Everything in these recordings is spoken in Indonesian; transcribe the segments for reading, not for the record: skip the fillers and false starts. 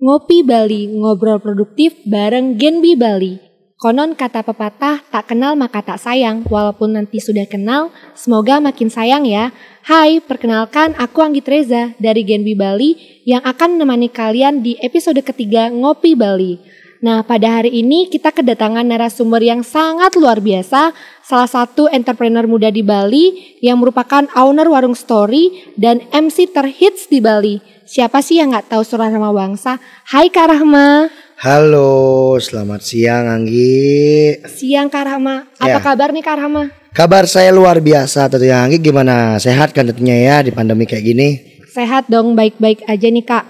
Ngopi Bali, ngobrol produktif bareng Genbi Bali. Konon kata pepatah, tak kenal maka tak sayang. Walaupun nanti sudah kenal, semoga makin sayang ya. Hai, perkenalkan aku Anggit Reza dari Genbi Bali yang akan menemani kalian di episode ketiga Ngopi Bali. Nah, pada hari ini kita kedatangan narasumber yang sangat luar biasa, salah satu entrepreneur muda di Bali yang merupakan owner warung story dan MC terhits di Bali. Siapa sih yang gak tahu Surah Rahma Wangsa? Hai Kak Rahma. Halo, selamat siang Anggi. Siang Kak Rahma. Apa kabar nih Kak Rahma? Kabar saya luar biasa tentunya. Anggi gimana? Sehat kan tentunya ya di pandemi kayak gini? Sehat dong, baik-baik aja nih Kak.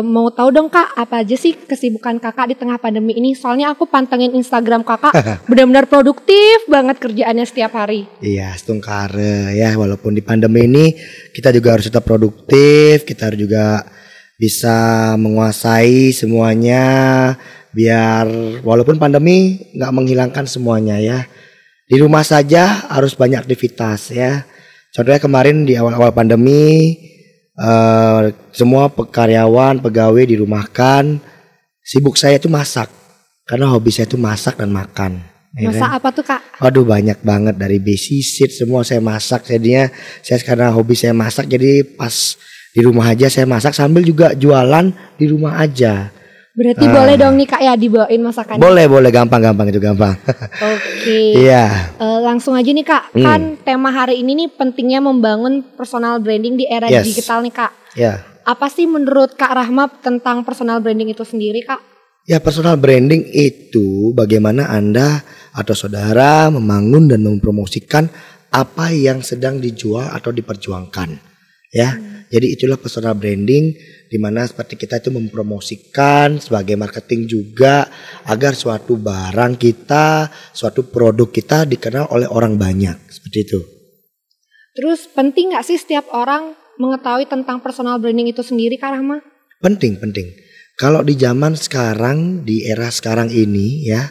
Mau tahu dong Kak, apa aja sih kesibukan Kakak di tengah pandemi ini? Soalnya aku pantengin Instagram Kakak, benar-benar produktif banget kerjaannya setiap hari. Iya, setungkare ya. Walaupun di pandemi ini kita juga harus tetap produktif. Kita harus juga bisa menguasai semuanya. Biar walaupun pandemi gak menghilangkan semuanya ya. Di rumah saja harus banyak aktivitas ya. Contohnya kemarin di awal-awal pandemi semua karyawan, pegawai dirumahkan. Sibuk saya itu masak. Karena hobi saya itu masak dan makan. Masak apa tuh Kak? Waduh, banyak banget, dari babysit semua saya masak. Jadinya saya sekarang hobi saya masak, jadi pas di rumah aja saya masak sambil juga jualan di rumah aja. Berarti boleh dong nih Kak ya dibawain masakannya? Boleh, gampang itu gampang. Oke. Iya. Langsung aja nih Kak, kan tema hari ini nih pentingnya membangun personal branding di era digital nih Kak. Ya. Apa sih menurut Kak Rahma tentang personal branding itu sendiri Kak? Ya, personal branding itu bagaimana Anda atau saudara membangun dan mempromosikan apa yang sedang dijual atau diperjuangkan. Ya. Jadi itulah personal branding, di mana seperti kita itu mempromosikan sebagai marketing juga agar suatu barang kita, suatu produk kita dikenal oleh orang banyak, seperti itu. Terus penting gak sih setiap orang mengetahui tentang personal branding itu sendiri Kak Rahma? Penting. Kalau di zaman sekarang, di era sekarang ini ya,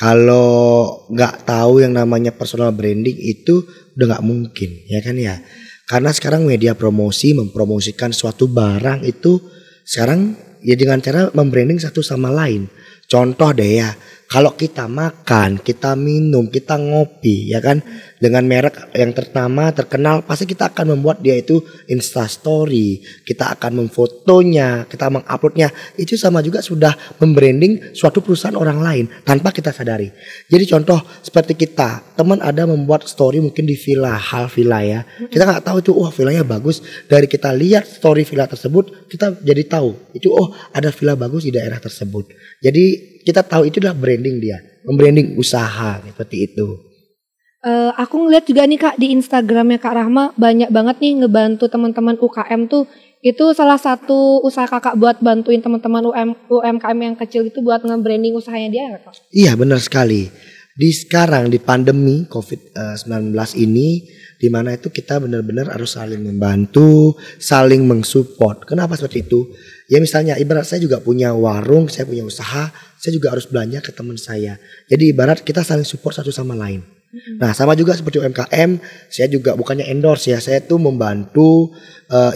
kalau gak tahu yang namanya personal branding itu udah gak mungkin ya kan ya. Karena sekarang media promosi mempromosikan suatu barang itu sekarang ya dengan cara membranding satu sama lain. Contoh deh ya, kalau kita makan, kita minum, kita ngopi ya kan dengan merek yang terkenal, pasti kita akan membuat dia itu Instastory, kita akan memfotonya, kita menguploadnya. Itu sama juga sudah membranding suatu perusahaan orang lain tanpa kita sadari. Jadi contoh seperti kita, teman ada membuat story mungkin di hal villa ya. Kita nggak tahu itu, villanya bagus. Dari kita lihat story villa tersebut, kita jadi tahu itu ada villa bagus di daerah tersebut. Jadi kita tahu itu adalah branding dia, membranding usaha seperti itu. Aku ngeliat juga nih Kak di Instagramnya Kak Rahma banyak banget nih ngebantu teman-teman UKM tuh. Itu salah satu usaha Kakak buat bantuin teman-teman UMKM yang kecil itu buat nge-branding usahanya dia ya Kak? Iya, benar sekali. Sekarang di pandemi COVID-19 ini, di mana itu kita benar-benar harus saling membantu, saling mensupport. Kenapa seperti itu? Ya misalnya ibarat saya juga punya warung, saya punya usaha, saya juga harus belanja ke teman saya. Jadi ibarat kita saling support satu sama lain. Nah, sama juga seperti UMKM, saya juga bukannya endorse ya, saya tuh membantu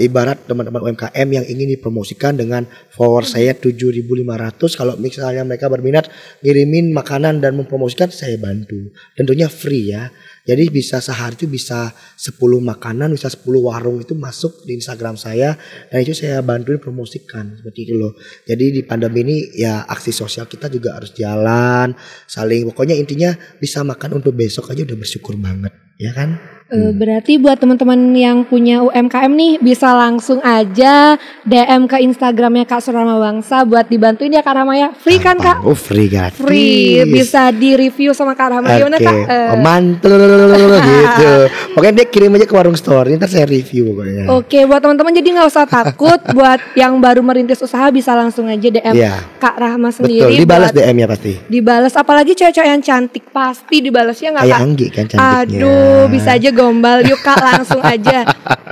ibarat teman-teman UMKM yang ingin dipromosikan dengan follower saya 7.500. Kalau misalnya mereka berminat ngirimin makanan dan mempromosikan, saya bantu. Tentunya free ya. Jadi bisa sehari itu bisa 10 makanan, bisa 10 warung itu masuk di Instagram saya. Dan itu saya bantuin promosikan, seperti itu loh. Jadi di pandemi ini ya aksi sosial kita juga harus jalan, saling, pokoknya intinya bisa makan untuk besok aja udah bersyukur banget, ya kan? Berarti buat teman-teman yang punya UMKM nih bisa langsung aja DM ke Instagramnya Kak Surah Rahma Wangsa buat dibantuin ya Kak Rahma ya. Free kan Kak? Free gratis. Free, bisa di review sama Kak Rahma. Gimana Kak? Mantul gitu. Pokoknya dia kirim aja ke warung story, ntar saya review pokoknya. Oke, buat teman-teman jadi gak usah takut. Buat yang baru merintis usaha bisa langsung aja DM Kak Rahma sendiri. Betul, dibalas DM-nya pasti. Dibalas, apalagi cewek-cewek yang cantik pasti dibalasnya gak Kak? Kayak Anggi kan cantiknya. Aduh, bisa aja gombal. Yuk Kak, langsung aja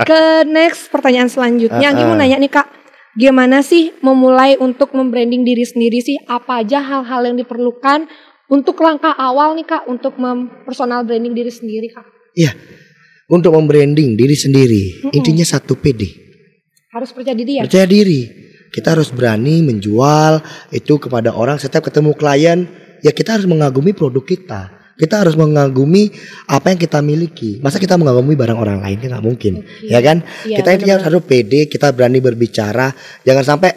ke next pertanyaan selanjutnya. Anggi mau nanya nih Kak, gimana sih memulai untuk membranding diri sendiri sih? Apa aja hal-hal yang diperlukan untuk langkah awal nih Kak, untuk personal branding diri sendiri Kak? Iya, untuk membranding diri sendiri, intinya satu PD. Harus percaya diri ya? Percaya diri. Kita harus berani menjual itu kepada orang. Setiap ketemu klien, ya kita harus mengagumi produk kita. Kita harus mengagumi apa yang kita miliki. Masa kita mengagumi barang orang lain, kan nggak mungkin, ya kan? Iya, Kita intinya harus pede, kita berani berbicara. Jangan sampai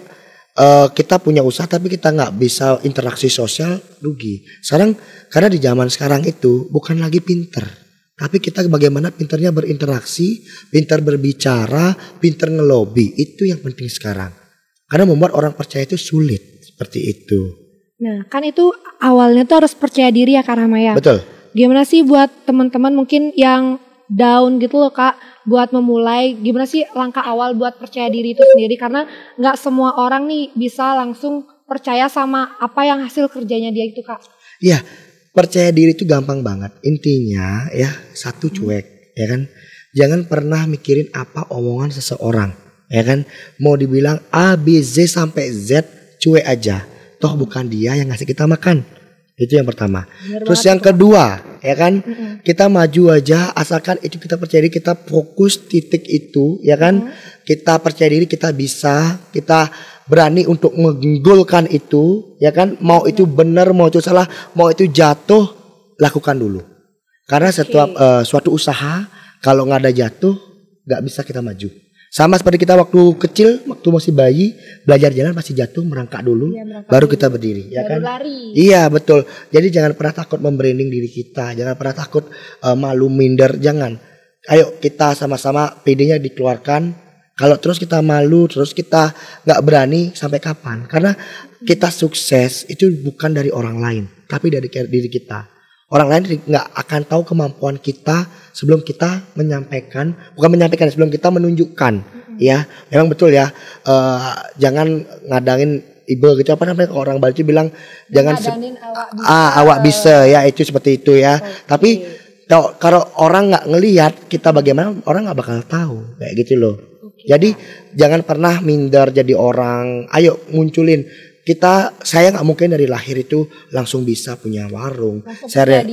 kita punya usaha tapi kita nggak bisa interaksi sosial, rugi. Sekarang karena di zaman sekarang itu bukan lagi pinter, tapi kita bagaimana pinternya berinteraksi, pinter berbicara, pinter ngelobi. Itu yang penting sekarang. Karena membuat orang percaya itu sulit, seperti itu. Nah, kan itu awalnya tuh harus percaya diri ya Kak Rahma ya. Betul. Gimana sih buat teman-teman mungkin yang down gitu loh Kak, buat memulai, gimana sih langkah awal buat percaya diri itu sendiri? Karena nggak semua orang nih bisa langsung percaya sama apa yang hasil kerjanya dia itu Kak. Iya, percaya diri itu gampang banget. Intinya ya satu cuek, ya kan. Jangan pernah mikirin apa omongan seseorang, ya kan. Mau dibilang A, B, Z sampai Z, cuek aja. Toh bukan dia yang ngasih kita makan. Itu yang pertama. Terus yang kedua, ya kan, kita maju aja asalkan itu kita percaya diri, kita fokus titik itu, ya kan. Kita percaya diri kita bisa, kita berani untuk menggolkan itu, ya kan. Mau itu benar, mau itu salah, mau itu jatuh, lakukan dulu. Karena setiap suatu usaha kalau nggak ada jatuh, nggak bisa kita maju. Sama seperti kita waktu kecil, waktu masih bayi, belajar jalan pasti jatuh, merangkak dulu, baru kita berdiri, ya kan? Lari. Iya betul. Jadi jangan pernah takut membranding diri kita, jangan pernah takut malu minder, jangan. Ayo kita sama-sama PD-nya dikeluarkan. Kalau terus kita malu, terus kita nggak berani, sampai kapan? Karena kita sukses itu bukan dari orang lain, tapi dari diri kita. Orang lain nggak akan tahu kemampuan kita sebelum kita sebelum kita menunjukkan. Ya, memang betul ya. Jangan ngadangin ibu gitu, apa namanya orang Bali itu bilang jangan awak bisa ya, itu seperti itu ya. Tapi kalau orang nggak ngelihat kita bagaimana, orang nggak bakal tahu kayak gitu loh. Jadi jangan pernah minder jadi orang. Ayo munculin. Saya nggak mungkin dari lahir itu langsung bisa punya warung. Saya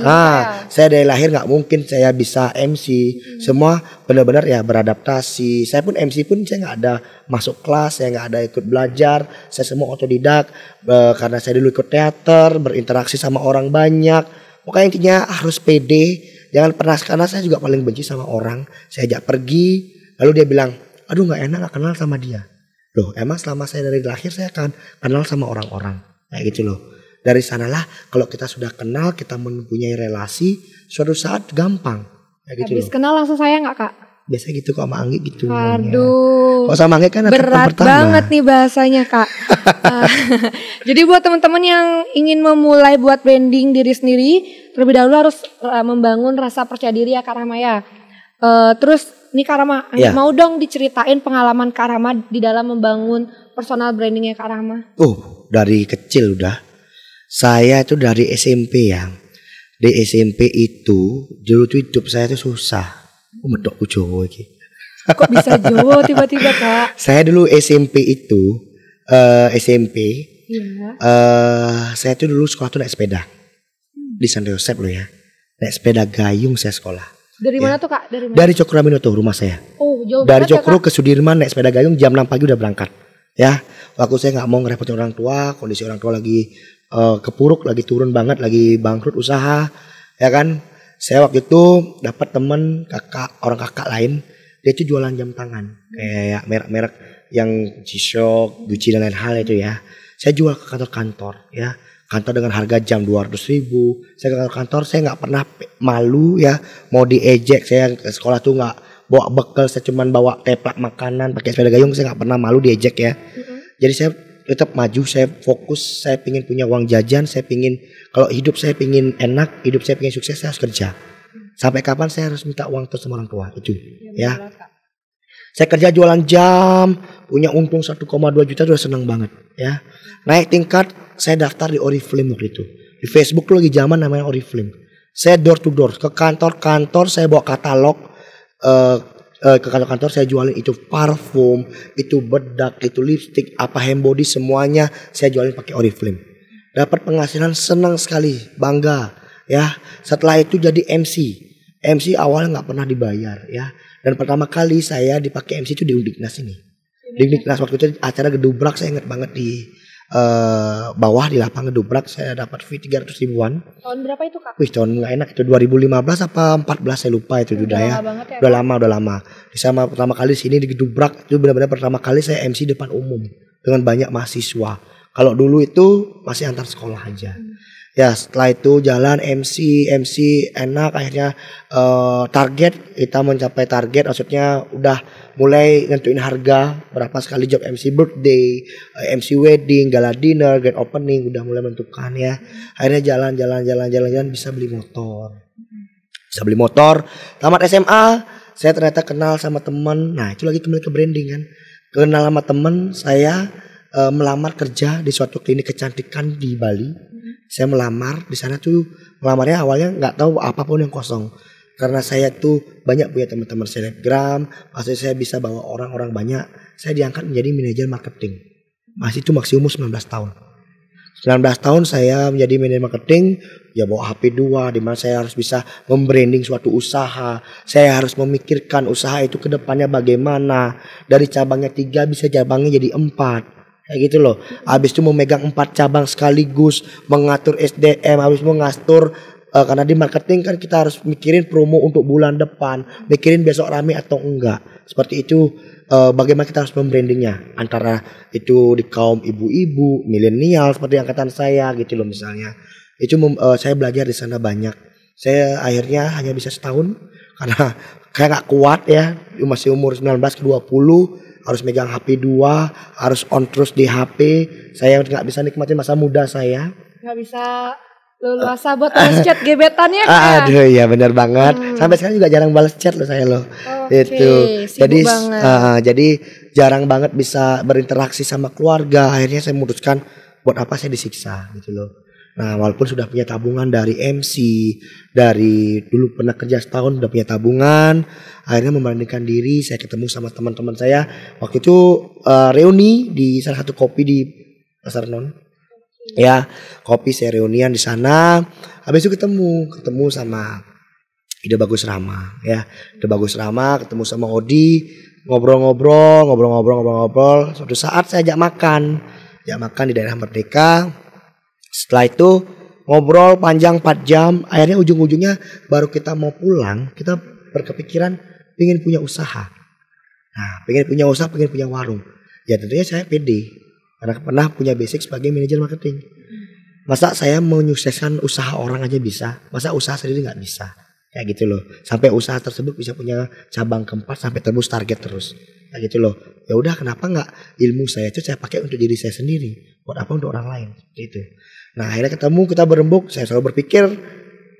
dari lahir nggak mungkin saya bisa MC. Semua benar-benar ya beradaptasi. Saya pun MC pun saya nggak ada masuk kelas, saya nggak ada ikut belajar. Saya semua otodidak karena saya dulu ikut teater, berinteraksi sama orang banyak. Pokoknya intinya harus pede. Jangan pernah, karena saya juga paling benci sama orang. Saya ajak pergi, lalu dia bilang, aduh nggak enak, nggak kenal sama dia. Loh, emang selama saya dari lahir saya akan kenal sama orang-orang kayak gitu loh. Dari sanalah kalau kita sudah kenal, kita mempunyai relasi, suatu saat gampang kayak gitu. Habis kenal langsung sayang nggak Kak? Biasa gitu kok sama Anggi gitu. Aduh. Kalau sama Anggi kan berat banget nih bahasanya Kak. Jadi buat teman-teman yang ingin memulai buat branding diri sendiri, terlebih dahulu harus membangun rasa percaya diri ya Kak Rahma ya. Terus nih Kak Rahma, mau dong diceritain pengalaman Kak Rahma di dalam membangun personal brandingnya Kak Rahma. Dari kecil udah. Saya itu dari SMP ya. Di SMP itu dulu tuh hidup saya tuh susah. Medok Jawa iki. Kok bisa Jawa tiba-tiba Kak? Saya dulu SMP itu saya tuh dulu sekolah tuh naik sepeda. Di Santo Yosep loh ya. Naik sepeda gayung saya sekolah. Dari mana tuh Kak? Dari mana? Dari Cokroaminoto rumah saya. Oh, jauh dari banget Cokro ke Sudirman naik sepeda gayung jam 6 pagi udah berangkat. Ya, waktu saya nggak mau ngerepotin orang tua, kondisi orang tua lagi kepuruk, lagi turun banget, lagi bangkrut usaha, ya kan. Saya waktu itu dapat teman orang kakak lain, dia itu jualan jam tangan, kayak merek-merek yang G-Shock, Gucci dan lain hal itu ya. Saya jual ke kantor-kantor, ya. Kantor dengan harga jam 200.000. Saya ke kantor, saya nggak pernah malu ya, mau diejek. Saya ke sekolah tuh nggak bawa bekal, saya cuman bawa teplak makanan, pakai sepeda gayung, saya nggak pernah malu diejek ya. Jadi saya tetap maju, saya fokus, saya pingin punya uang jajan, saya pingin kalau hidup saya pingin enak, hidup saya pingin sukses, saya harus kerja. Sampai kapan saya harus minta uang terus sama orang tua itu, ya. Saya kerja jualan jam, punya untung 1,2 juta, udah seneng banget ya. Naik tingkat, saya daftar di Oriflame waktu itu. Di Facebook tuh lagi zaman namanya Oriflame. Saya door to door ke kantor-kantor, saya bawa katalog ke kantor-kantor, saya jualin itu parfum, itu bedak, itu lipstick, apa hand body, semuanya saya jualin pakai Oriflame. Dapat penghasilan, senang sekali, bangga ya. Setelah itu jadi MC. MC awalnya nggak pernah dibayar ya. Dan pertama kali saya dipakai MC itu di Undiknas ini. Diknas waktu itu acara gedubrak, saya ingat banget di bawah di lapangan gedubrak saya dapat fee 300 ribuan. Tahun berapa itu Kak? Wih, tahun nggak enak itu 2015 apa 14 saya lupa itu udah ya. Udah lama. Di sama pertama kali sini di gedubrak itu benar-benar pertama kali saya MC depan umum dengan banyak mahasiswa. Kalau dulu itu masih antar sekolah aja. Ya setelah itu jalan MC enak, akhirnya target kita mencapai target, maksudnya udah mulai nentuin harga berapa sekali job MC birthday, MC wedding, gala dinner, grand opening, udah mulai menentukan ya. Akhirnya jalan bisa beli motor. Tamat SMA saya ternyata kenal sama teman. Nah itu lagi kembali ke branding kan, kenal sama teman saya. Melamar kerja di suatu klinik kecantikan di Bali. Saya melamar di sana tuh, melamarnya awalnya nggak tahu apapun yang kosong. Karena saya tuh banyak punya teman-teman selebgram, pasti saya bisa bawa orang-orang banyak. Saya diangkat menjadi manajer marketing. Masih itu masih umur 19 tahun. 19 tahun saya menjadi manajer marketing, ya bawa HP 2 di mana saya harus bisa membranding suatu usaha. Saya harus memikirkan usaha itu ke depannya bagaimana. Dari cabangnya 3 bisa cabangnya jadi 4. Kayak gitu loh. Habis itu memegang 4 cabang sekaligus, mengatur SDM, habis mengatur karena di marketing kan kita harus mikirin promo untuk bulan depan, mikirin besok rame atau enggak. Seperti itu bagaimana kita harus membrandingnya antara itu di kaum ibu-ibu, milenial seperti angkatan saya gitu loh misalnya. Itu saya belajar di sana banyak. Saya akhirnya hanya bisa setahun karena kayak gak kuat ya, masih umur 19 ke 20. Harus megang HP 2, harus on terus di HP. Saya nggak bisa nikmatin masa muda saya. Nggak bisa leluasa buat balas chat gebetannya. Aduh ya benar banget. Sampai sekarang juga jarang balas chat loh saya loh. Itu. Jadi jarang banget bisa berinteraksi sama keluarga. Akhirnya saya memutuskan buat apa saya disiksa gitu loh. Nah walaupun sudah punya tabungan dari MC, dari dulu pernah kerja setahun udah punya tabungan, akhirnya membandingkan diri, saya ketemu sama teman-teman saya. Waktu itu reuni di salah satu kopi di Pasar Non. Ya, kopi saya reunian di sana. Habis itu ketemu sama Ide Bagus Rama ya. Ide Bagus Rama ketemu sama Odi, ngobrol. Suatu saat saya ajak makan di daerah Merdeka. Setelah itu ngobrol panjang 4 jam, akhirnya ujung-ujungnya baru kita mau pulang, kita berkepikiran pengen punya usaha. Nah, pengen punya warung. Ya tentunya saya pede karena pernah punya basic sebagai manajer marketing. Masa saya menyukseskan usaha orang aja bisa, masa usaha sendiri nggak bisa? Kayak gitu loh. Sampai usaha tersebut bisa punya cabang keempat sampai tembus target terus. Kayak gitu loh. Ya udah kenapa nggak ilmu saya itu saya pakai untuk diri saya sendiri, buat apa untuk orang lain? Gitu. Nah akhirnya ketemu, kita berembuk. Saya selalu berpikir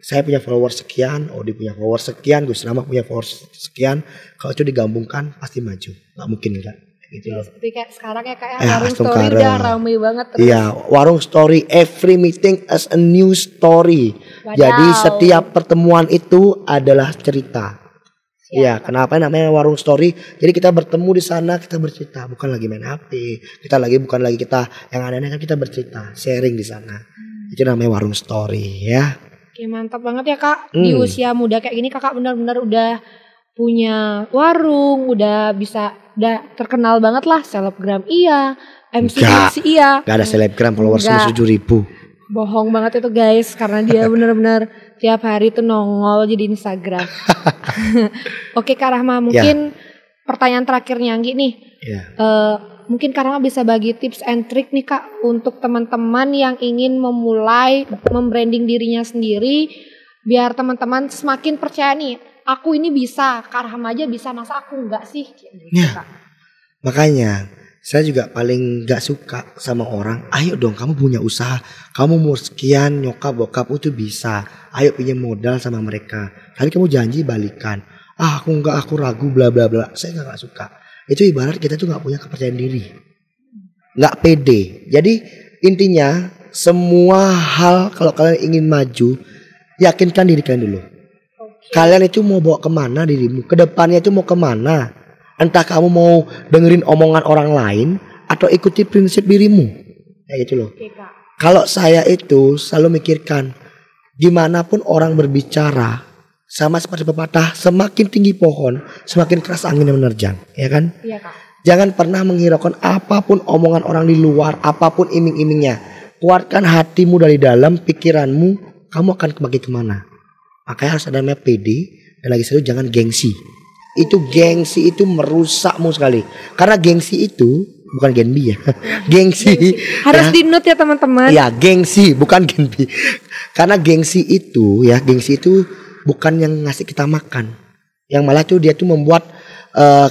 saya punya followers sekian, Odi punya followers sekian, Gus Rama punya followers sekian. Kalau itu digabungkan pasti maju, nggak mungkin enggak. Gitu loh. Seperti kayak sekarang ya kayak Warung Story udah ramai banget terus. Iya, Warung Story, every meeting as a new story. Wadaw. Jadi setiap pertemuan itu adalah cerita. Iya, kenapa namanya Warung Story? Jadi kita bertemu di sana, kita bercerita, bukan lagi main HP. Bukan lagi kita yang aneh-aneh, kan kita bercerita, sharing di sana. Itu namanya Warung Story ya. Oke, mantap banget ya Kak. Di usia muda kayak gini Kakak benar-benar udah punya warung, udah terkenal banget lah, selebgram iya, MC iya. Gak ada selebgram, followersnya 7.000. Bohong banget itu guys, karena dia benar-benar tiap hari tuh nongol jadi Instagram. Oke Kak Rahma, mungkin pertanyaan terakhirnya Anggi nih. Mungkin Kak Rahma bisa bagi tips and trick nih Kak untuk teman-teman yang ingin memulai membranding dirinya sendiri biar teman-teman semakin percaya nih, aku ini bisa, Kak Rahma aja bisa, masa aku enggak sih? Gitu, Kak. Makanya saya juga paling gak suka sama orang, ayo dong kamu punya usaha, kamu umur sekian, nyokap bokap itu bisa, ayo pinjam modal sama mereka, tapi kamu janji balikan, aku enggak, aku ragu bla bla bla. Saya gak suka. Itu ibarat kita tuh gak punya kepercayaan diri, gak pede. Jadi intinya semua hal kalau kalian ingin maju, yakinkan diri kalian dulu. Kalian itu mau bawa kemana dirimu, kedepannya itu mau kemana. Entah kamu mau dengerin omongan orang lain atau ikuti prinsip dirimu. Kayak gitu loh. Kalau saya itu selalu mikirkan, gimana pun orang berbicara, sama seperti pepatah, semakin tinggi pohon, semakin keras angin yang menerjang, ya kan? Iya, Kak. Jangan pernah menghiraukan apapun omongan orang di luar, apapun iming-imingnya. Kuatkan hatimu dari dalam, pikiranmu, kamu akan kembali kemana. Makanya harus ada namanya pede, dan lagi satu jangan gengsi. Itu gengsi itu merusakmu sekali. Karena gengsi itu bukan Genbi ya. Gengsi. Harus di note ya teman-teman. Ya, gengsi bukan Genbi. Karena gengsi itu bukan yang ngasih kita makan. Yang malah tuh dia tuh membuat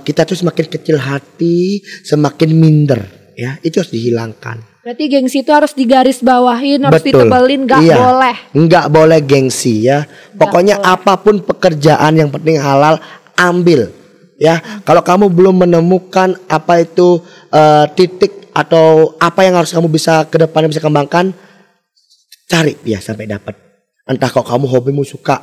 kita tuh semakin kecil hati, semakin minder, ya. Itu harus dihilangkan. Berarti gengsi itu harus digarisbawahin, harus Betul. ditebelin, boleh. Nggak boleh gengsi ya. Pokoknya apapun pekerjaan yang penting halal, ambil. Ya, kalau kamu belum menemukan apa itu titik atau apa yang harus kamu bisa ke depannya bisa kembangkan, cari ya sampai dapat. Entah kalau kamu hobimu suka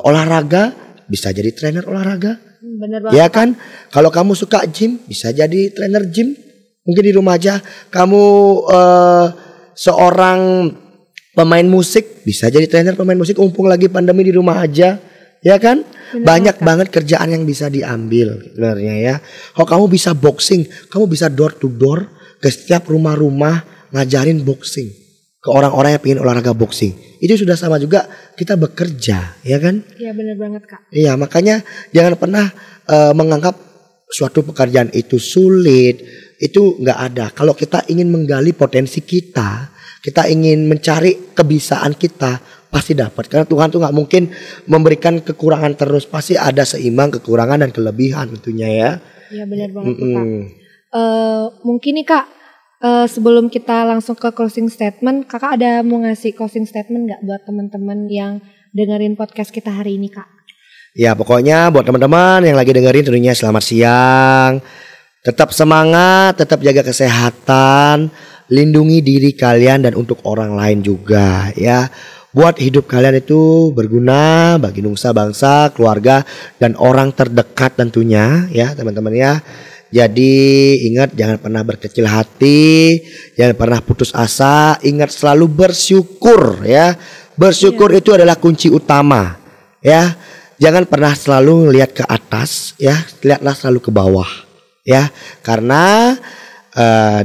olahraga, bisa jadi trainer olahraga. Bener banget. Ya kan? Kalau kamu suka gym, bisa jadi trainer gym. Mungkin di rumah aja kamu seorang pemain musik, bisa jadi trainer pemain musik. Mumpung lagi pandemi di rumah aja. Ya kan? Bener banyak banget kerjaan yang bisa diambil sebenarnya ya. Kalau kamu bisa boxing, kamu bisa door to door ke setiap rumah-rumah ngajarin boxing ke orang-orang yang pengen olahraga boxing. Itu sudah sama juga kita bekerja, ya kan? Iya benar banget Kak. Iya, makanya jangan pernah menganggap suatu pekerjaan itu sulit. Itu nggak ada. Kalau kita ingin menggali potensi kita ingin mencari kebiasaan kita, pasti dapat. Karena Tuhan tuh nggak mungkin memberikan kekurangan terus, pasti ada seimbang kekurangan dan kelebihan tentunya ya. Iya benar banget Kak. Mungkin nih Kak, sebelum kita langsung ke closing statement, Kakak ada mau ngasih closing statement nggak buat teman-teman yang dengerin podcast kita hari ini Kak? Ya pokoknya buat teman-teman yang lagi dengerin tentunya selamat siang. Tetap semangat, tetap jaga kesehatan, lindungi diri kalian dan untuk orang lain juga ya. Buat hidup kalian itu berguna bagi nusa bangsa, keluarga dan orang terdekat tentunya ya teman-teman ya. Jadi ingat jangan pernah berkecil hati, jangan pernah putus asa, ingat selalu bersyukur ya. Bersyukur itu adalah kunci utama ya. Jangan pernah selalu lihat ke atas ya, lihatlah selalu ke bawah ya. Karena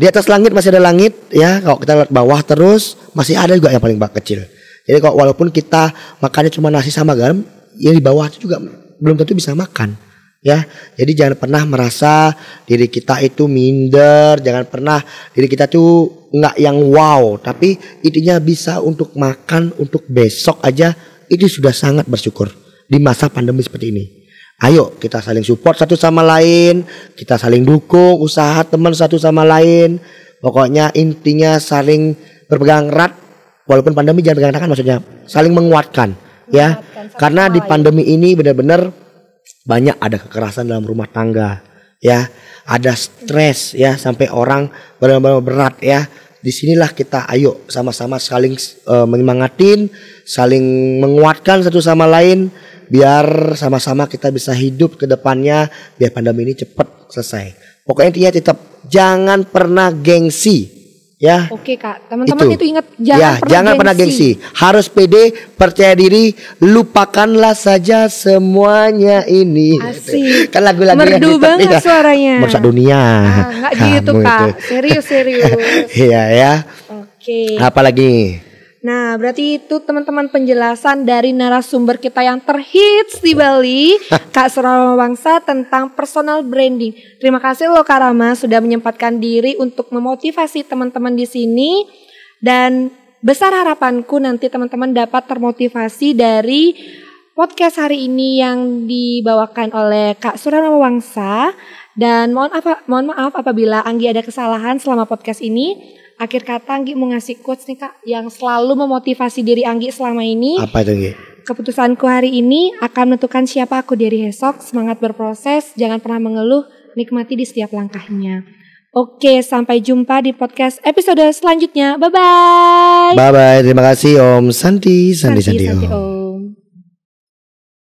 di atas langit masih ada langit ya. Kalau kita lihat bawah terus masih ada juga yang paling kecil. Jadi kalau walaupun kita makannya cuma nasi sama garam, yang di bawah itu juga belum tentu bisa makan. Ya, jadi jangan pernah merasa diri kita itu minder, jangan pernah diri kita tuh nggak yang wow, tapi intinya bisa untuk makan untuk besok aja itu sudah sangat bersyukur di masa pandemi seperti ini. Ayo kita saling support satu sama lain, kita saling dukung usaha teman satu sama lain. Pokoknya intinya saling berpegang erat, walaupun pandemi jangan pegang tangan, maksudnya saling menguatkan ya. Karena di pandemi ini benar-benar banyak ada kekerasan dalam rumah tangga ya, ada stres ya sampai orang benar-benar berat ya. Disinilah kita ayo sama-sama saling menyemangatin, saling menguatkan satu sama lain biar sama-sama kita bisa hidup ke depannya biar pandemi ini cepat selesai. Pokoknya intinya tetap jangan pernah gengsi. Ya. Oke Kak, teman-teman itu ingat jangan pernah gengsi. Harus pede, percaya diri, lupakanlah saja semuanya ini. Asik. Kan lagu-lagu merdu banget suaranya. Merusak dunia. Nggak gitu Kak, serius. Iya ya. Oke. Apalagi? Nah, berarti itu teman-teman penjelasan dari narasumber kita yang terhits di Bali, Kak Surama Wangsa tentang personal branding. Terima kasih loh Kak Rama sudah menyempatkan diri untuk memotivasi teman-teman di sini. Dan besar harapanku nanti teman-teman dapat termotivasi dari podcast hari ini yang dibawakan oleh Kak Surama Wangsa. Dan mohon maaf apabila Anggi ada kesalahan selama podcast ini. Akhir kata Anggi mau ngasih quotes nih Kak yang selalu memotivasi diri Anggi selama ini. Apa itu Anggi? Keputusanku hari ini akan menentukan siapa aku dari esok. Semangat berproses, jangan pernah mengeluh, nikmati di setiap langkahnya. Oke, sampai jumpa di podcast episode selanjutnya. Bye-bye. Bye-bye, terima kasih Om Santi Om.